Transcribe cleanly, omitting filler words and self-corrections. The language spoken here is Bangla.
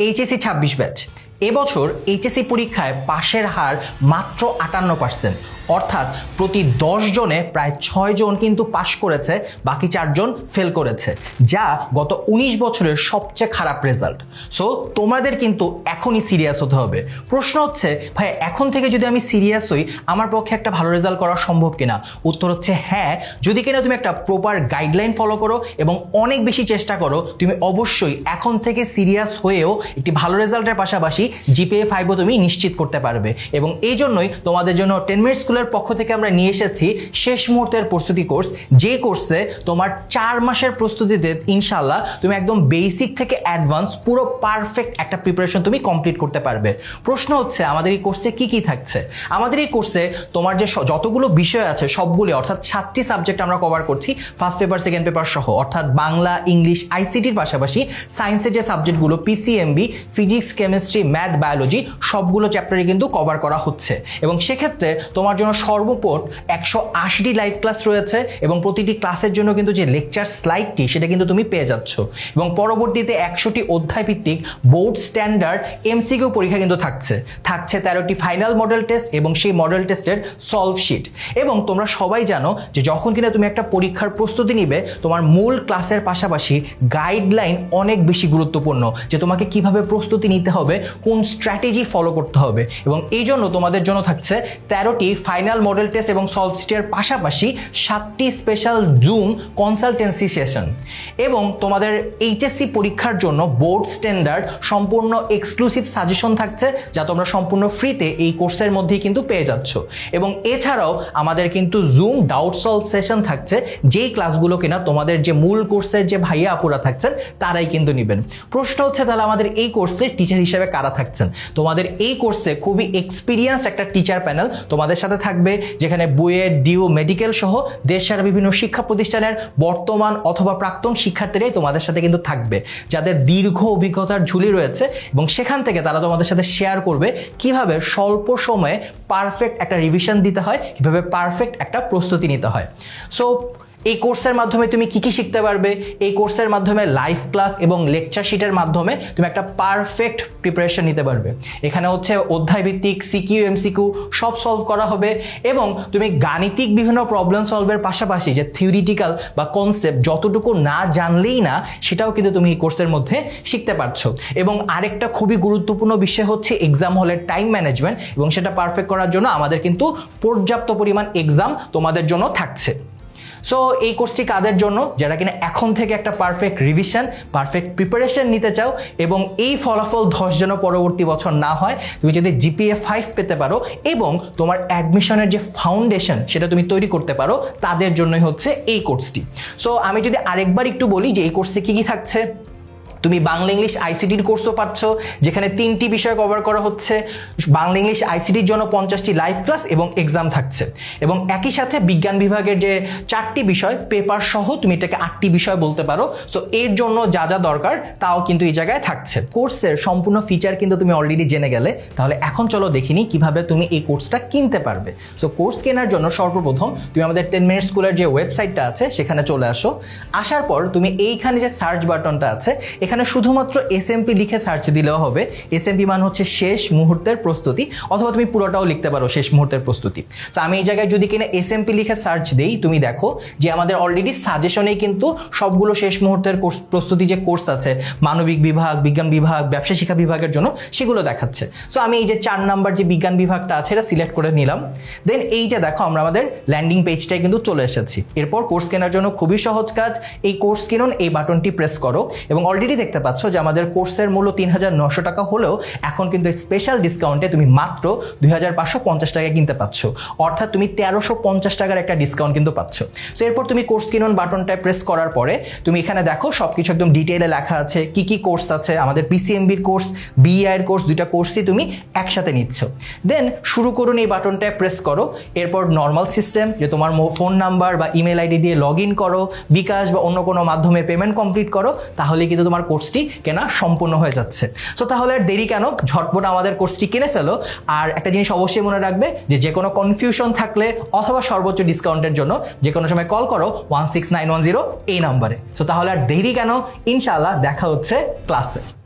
এইচএসসি 26 ব্যাচ এবছর এইচএসসি পরীক্ষায় পাশের হার মাত্র 58%, অর্থাৎ প্রতি 10 জনে প্রায় 6 জন কিন্তু পাশ করেছে, বাকি 4 জন ফেল করেছে, যা গত 19 বছরের সবচেয়ে খারাপ রেজাল্ট। সো তোমাদের কিন্তু এখনই সিরিয়াস হতে হবে। প্রশ্ন হচ্ছে, ভাই এখন থেকে যদি আমি সিরিয়াস হই আমার পক্ষে একটা ভালো রেজাল্ট করা সম্ভব কিনা? উত্তর হচ্ছে হ্যাঁ, যদি কিনা তুমি একটা প্রপার গাইডলাইন ফলো করো এবং অনেক বেশি চেষ্টা করো, তুমি অবশ্যই এখন থেকে সিরিয়াস হয়েও একটি ভালো রেজাল্টের পাশাপাশি জিপিএ 5ও তুমি নিশ্চিত করতে পারবে। এবং এই জন্যই তোমাদের জন্য 10 মিনিট স্কুলের পক্ষ থেকে আমরা নিয়ে এসেছি শেষ মুহূর্তের প্রস্তুতি কোর্স, যে কোর্সে তোমার 4 মাসের প্রস্তুতিতে ইনশাল্লাহ তুমি একদম বেসিক থেকে অ্যাডভান্স পুরো পারফেক্ট একটা প্রিপারেশন তুমি কমপ্লিট করতে পারবে। প্রশ্ন হচ্ছে আমাদের এই কোর্সে কি কি থাকছে? আমাদের এই কোর্সে তোমার যে যতগুলো বিষয় আছে সবগুলো, অর্থাৎ 7টি সাবজেক্ট আমরা কভার করছি, ফার্স্ট পেপার সেকেন্ড পেপার সহ, অর্থাৎ বাংলা, ইংলিশ, আইসিটির পাশাপাশি সায়েন্সের যে সাবজেক্টগুলো PCMB, physics, chemistry, math, biology সবগুলো চ্যাপ্টারে কিন্তু কভার করা হচ্ছে। এবং সেক্ষেত্রে তোমার জন্য সর্বমোট 180টি লাইভ ক্লাস রয়েছে এবং প্রতিটি ক্লাসের জন্য কিন্তু যে লেকচার স্লাইডটি সেটা কিন্তু তুমি পেয়ে যাচ্ছ। এবং পরবর্তীতে 100টি অধ্যায় ভিত্তিক বোর্ড স্ট্যান্ডার্ড এমসিকিউ পরীক্ষা কিন্তু থাকছে 13টি ফাইনাল মডেল টেস্ট এবং সেই মডেল টেস্টের সলভ শিট। এবং তোমরা সবাই জানো যে যখন কিনা তুমি একটা পরীক্ষার প্রস্তুতি নিবে, তোমার মূল ক্লাসের পাশাপাশি গাইডলাইন অনেক বেশি গুরুত্বপূর্ণ, যে তোমাকে কিভাবে প্রস্তুতি নিতে হবে, কোন স্ট্র্যাটেজি ফলো করতে হবে। এবং এই জন্য তোমাদের জন্য থাকছে 13টি ফাইনাল মডেল টেস্ট এবং সলভ শিটের পাশাপাশি 7টি স্পেশাল জুম কনসালটেন্সি সেশন। এবং তোমাদের এইচএসসি পরীক্ষার জন্য বোর্ড স্ট্যান্ডার্ড সম্পূর্ণ এক্সক্লুসিভ সাজেশন থাকছে, যা তোমরা সম্পূর্ণ ফ্রিতে এই কোর্সের মধ্যেই কিন্তু পেয়ে যাচ্ছ। এবং এছাড়াও আমাদের কিন্তু জুম ডাউট সলভ সেশন থাকছে, যেই ক্লাসগুলো কিনা তোমাদের যে মূল কোর্সের যে ভাইয়া আপুরা থাকছেন তারাই কিন্তু নেবেন। প্রশ্ন হচ্ছে তাহলে আমাদের এই কোর্সে টিচার হিসেবে কারা থাকছেন? তোমাদের এই কোর্সে খুবই এক্সপিরিয়েন্স একটা টিচার প্যানেল তোমাদের সাথে থাকবে, যেখানে বুয়েট, ডিউ, মেডিকেল সহ দেশ সারা বিভিন্ন শিক্ষা প্রতিষ্ঠানের বর্তমান অথবা প্রাক্তন শিক্ষার্থীরাই তোমাদের সাথে কিন্তু থাকবে, যাদের দীর্ঘ অভিজ্ঞতার ঝুলি রয়েছে। এবং সেখান থেকে তারা তোমাদের সাথে শেয়ার করবে কিভাবে স্বল্প সময়ে পারফেক্ট একটা রিভিশন দিতে হয়, কিভাবে পারফেক্ট একটা প্রস্তুতি নিতে হয়। সো এই কোর্সের মাধ্যমে তুমি কি কি শিখতে পারবে? এই কোর্সের মাধ্যমে লাইভ ক্লাস এবং লেকচার শিটের মাধ্যমে তুমি একটা পারফেক্ট প্রিপারেশন নিতে পারবে। এখানে হচ্ছে অধ্যায় ভিত্তিক সিকিউ, এমসিকিউ সব সলভ করা হবে এবং তুমি গাণিতিক বিভিন্ন প্রবলেম সলভের পাশাপাশি যে থিওরিটিক্যাল বা কনসেপ্ট যতটুকু না জানলেই না, সেটাও কিন্তু তুমি এই কোর্সের মধ্যে শিখতে পারছো। এবং আরেকটা খুবই গুরুত্বপূর্ণ বিষয় হচ্ছে এক্সাম হলের টাইম ম্যানেজমেন্ট, এবং সেটা পারফেক্ট করার জন্য আমাদের কিন্তু পর্যাপ্ত পরিমাণ এক্সাম তোমাদের জন্য থাকছে। সো এই কোর্সটি কাদের জন্য? যারা কিনা এখন থেকে একটা পারফেক্ট রিভিশন, পারফেক্ট প্রিপারেশন নিতে চাও এবং এই ফলাফল 10 যেন পরবর্তী বছর না হয়, তুমি যদি জিপিএ 5 পেতে পারো এবং তোমার অ্যাডমিশনের যে ফাউন্ডেশন সেটা তুমি তৈরি করতে পারো, তাদের জন্যই হচ্ছে এই কোর্সটি। সো আমি যদি আরেকবার একটু বলি যে এই কোর্সে কি কি থাকছে। তুমি বাংলা ইংলিশ আইসিটির কোর্সও পাচ্ছ, যেখানে 3টি বিষয় কভার করা হচ্ছে। বাংলা ইংলিশ আইসিটির জন্য 50টি লাইভ ক্লাস এবং এক্সাম থাকছে। এবং একই সাথে বিজ্ঞান বিভাগের যে 4টি বিষয় পেপার সহ, তুমি এটাকে 8টি বিষয় বলতে পারো। সো এর জন্য যা যা দরকার তাও কিন্তু এই জায়গায় থাকছে। কোর্সের সম্পূর্ণ ফিচার কিন্তু তুমি অলরেডি জেনে গেলে, তাহলে এখন চলো দেখিনি কিভাবে তুমি এই কোর্সটা কিনতে পারবে। সো কোর্স কেনার জন্য সর্বপ্রথম তুমি আমাদের 10 মিনিট স্কুলের যে ওয়েবসাইটটা আছে সেখানে চলে আসো। আসার পর তুমি এইখানে যে সার্চ বাটনটা আছে, এখানে শুধুমাত্র এসএমপি লিখে সার্চ দিলেও হবে। এসএমপি মানে হচ্ছে শেষ মুহূর্তের প্রস্তুতি, অথবা তুমি পুরোটাও লিখতে পারো শেষ মুহূর্তের প্রস্তুতি। তো আমি এই জায়গায় যদি কিনা এসএমপি লিখে সার্চ দেই, তুমি দেখো যে আমাদের অলরেডি সাজেশনেই কিন্তু সবগুলো শেষ মুহূর্তের প্রস্তুতি যে কোর্স আছে, মানবিক বিভাগ, বিজ্ঞান বিভাগ, ব্যবসা শিক্ষা বিভাগের জন্য, সেগুলো দেখাচ্ছে। সো আমি এই যে 4 নাম্বার যে বিজ্ঞান বিভাগটা আছে এটা সিলেক্ট করে নিলাম। দেন এই যে দেখো আমরা আমাদের ল্যান্ডিং পেজটাই কিন্তু চলে এসেছি। এরপর কোর্স কেনার জন্য খুবই সহজ কাজ, এই কোর্স কিনুন এই বাটনটি প্রেস করো এবং অলরেডি দেখতে পাচ্ছ যে আমাদের কোর্সের মূল্য 3900 টাকা হলেও এখন কিন্তু স্পেশাল ডিসকাউন্টে তুমি মাত্র 2550 টাকায় কিনতে পাচ্ছ, অর্থাৎ তুমি 1350 টাকার একটা ডিসকাউন্ট কিন্তু পাচ্ছ। সো এরপর তুমি কোর্স কিনুন বাটনটায় প্রেস করার পরে তুমি এখানে দেখো সবকিছু একদম ডিটেইলে লেখা আছে, কি কি কোর্স আছে। আমাদের পিসিএমবির কোর্স, বিআই এর কোর্স, 2টা কোর্সই তুমি একসাথে নিচ্ছ। দেন শুরু করুন এই বাটনটায় প্রেস করো। এরপর নর্মাল সিস্টেম, যে তোমার ফোন নাম্বার বা ইমেল আইডি দিয়ে লগ ইন করো, বিকাশ বা অন্য কোনো মাধ্যমে পেমেন্ট কমপ্লিট করো, তাহলে কিন্তু তোমার কোর্সটি কেনা সম্পূর্ণ হয়ে যাচ্ছে। সো তাহলে আর দেরি কেন, ঝটপট আমাদের কোর্সটি কিনে ফেলো। আর একটা জিনিস অবশ্যই মনে রাখবে যে কোনো কনফিউশন থাকলে অথবা সর্বোচ্চ ডিসকাউন্টের জন্য যে কোনো সময় কল করো 16910 এই নাম্বারে। সো তাহলে আর দেরি কেন, ইনশাআল্লাহ দেখা হচ্ছে ক্লাসে।